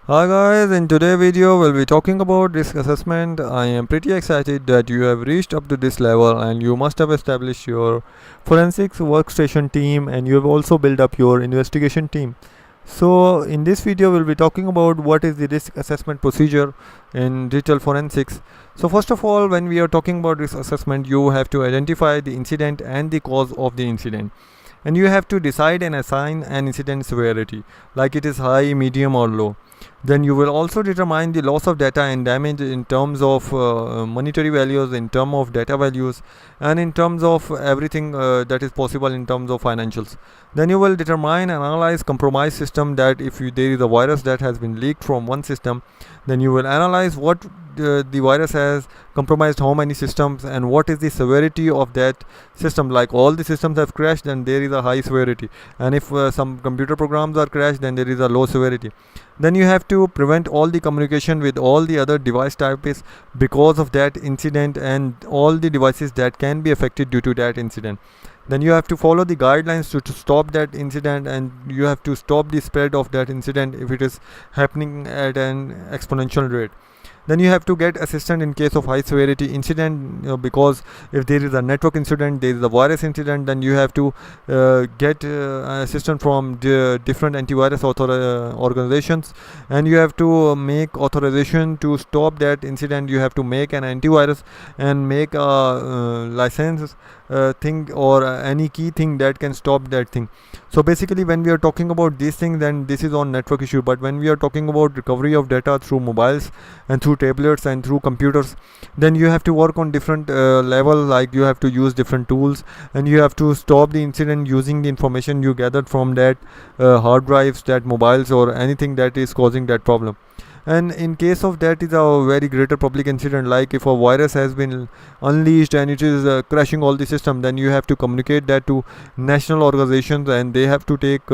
Hi guys, in today's video we'll be talking about risk assessment. I am pretty excited that you have reached up to this level and you must have established your forensics workstation team and you have also built up your investigation team. So in this video we'll be talking about what is the risk assessment procedure in digital forensics. So first of all, when we are talking about risk assessment, you have to identify the incident and the cause of the incident. And you have to decide and assign an incident severity, like it is high, medium or low. Then you will also determine the loss of data and damage in terms of monetary values, in terms of data values, and in terms of everything that is possible in terms of financials. Then you will determine and analyze compromised system, that if there is a virus that has been leaked from one system, then you will analyze what the virus has compromised how many systems and what is the severity of that system. Like all the systems have crashed, then there is a high severity, and if some computer programs are crashed, then there is a low severity. Then you have to prevent all the communication with all the other device types because of that incident and all the devices that can be affected due to that incident. Then you have to follow the guidelines to stop that incident, and you have to stop the spread of that incident if it is happening at an exponential rate. Then you have to get assistance in case of high severity incident, because if there is a network incident, there is a virus incident, then you have to get assistance from different antivirus organizations, and you have to make authorization to stop that incident. You have to make an antivirus and make a license thing or any key thing that can stop that thing. So basically when we are talking about these things, then this is on network issue. But when we are talking about recovery of data through mobiles and through tablets and through computers, then you have to work on different level, like you have to use different tools, and you have to stop the incident using the information you gathered from that hard drives, that mobiles or anything that is causing that problem. And in case of that is a very greater public incident, like if a virus has been unleashed and it is crashing all the system, then you have to communicate that to national organizations, and they have to take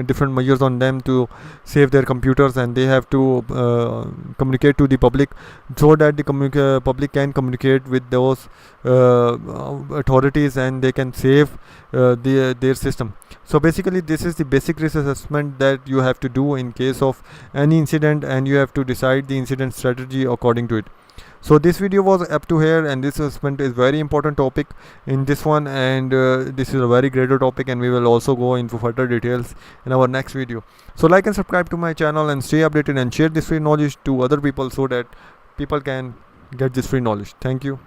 different measures on them to save their computers, and they have to communicate to the public so that the public can communicate with those authorities and they can save their system. So basically this is the basic risk assessment that you have to do in case of any incident, and you have to decide the incident strategy according to it. So this video was up to here, and this assessment is very important topic in this one, and this is a very greater topic, and we will also go into further details in our next video. So like and subscribe to my channel and stay updated, and share this free knowledge to other people so that people can get this free knowledge. Thank you.